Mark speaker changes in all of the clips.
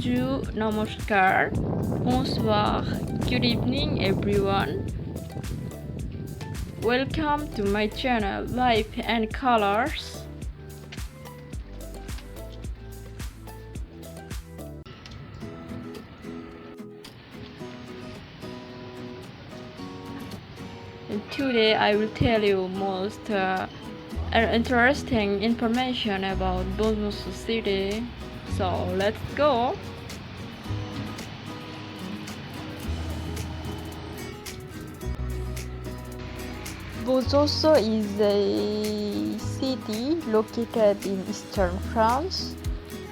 Speaker 1: Bonjour, namaskar, bonsoir, good evening everyone. Welcome to my channel Life and Colors. And today I will tell you most interesting information about Besançon city. So let's go. Besançon is a city located in eastern France,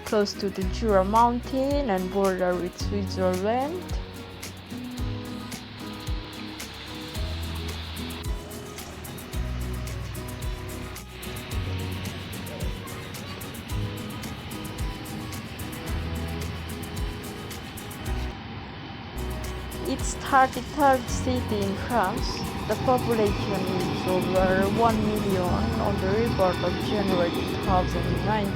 Speaker 1: close to the Jura mountain and border with Switzerland. It's 33rd city in France. The population is over 1 million on the report of January 2019.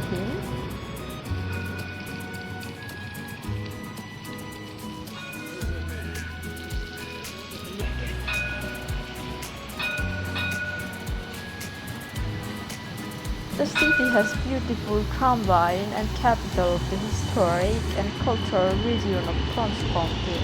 Speaker 1: The city has beautiful combine and capital of the historic and cultural region of Franche-Comté.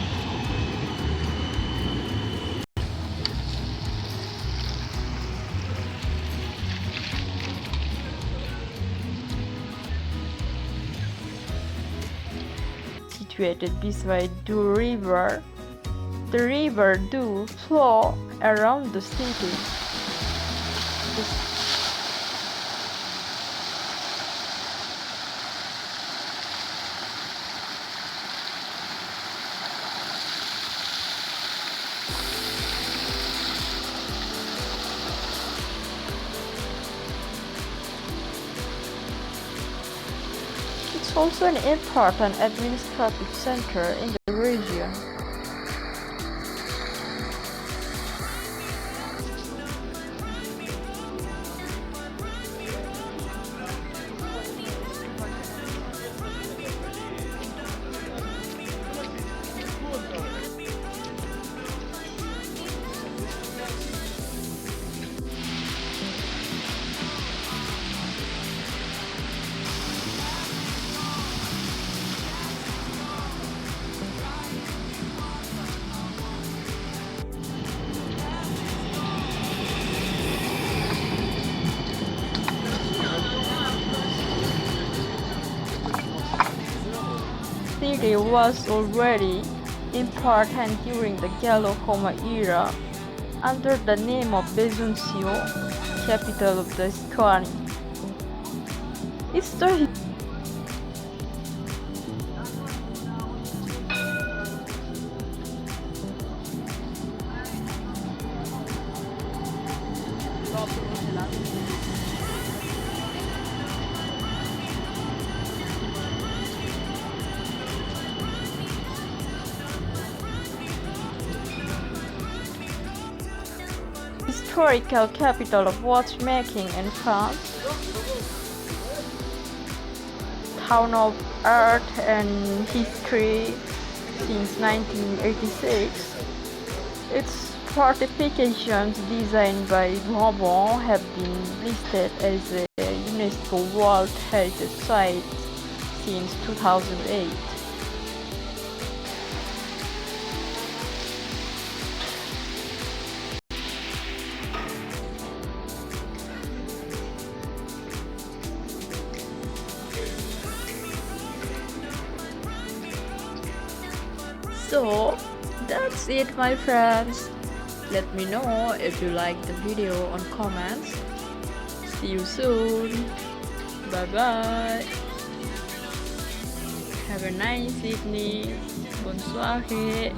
Speaker 1: Situated beside Doubs River, the river Doubs flows around the city. It's also an important administrative center in the region. The city was already important during the Gallo-Roman era under the name of Besançon, capital of the Scania. It's the historical capital of watchmaking in France, town of art and history since 1986. Its fortifications designed by Jouffroy have been listed as a UNESCO World Heritage Site since 2008. So that's it, my friends. Let me know if you like the video on comments. See you soon. Bye bye. Have a nice evening. Bonne soirée.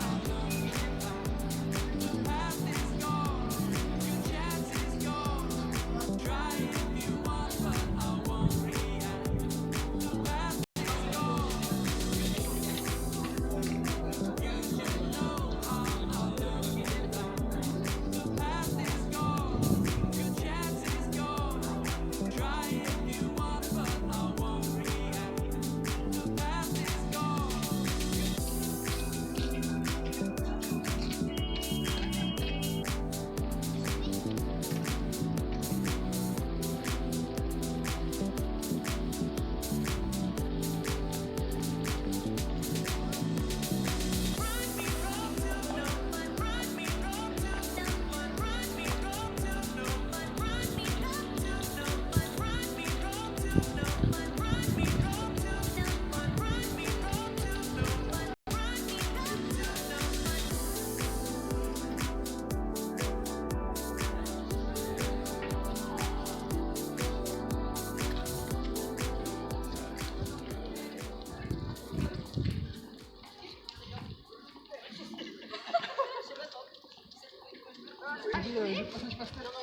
Speaker 2: Passage pasteur.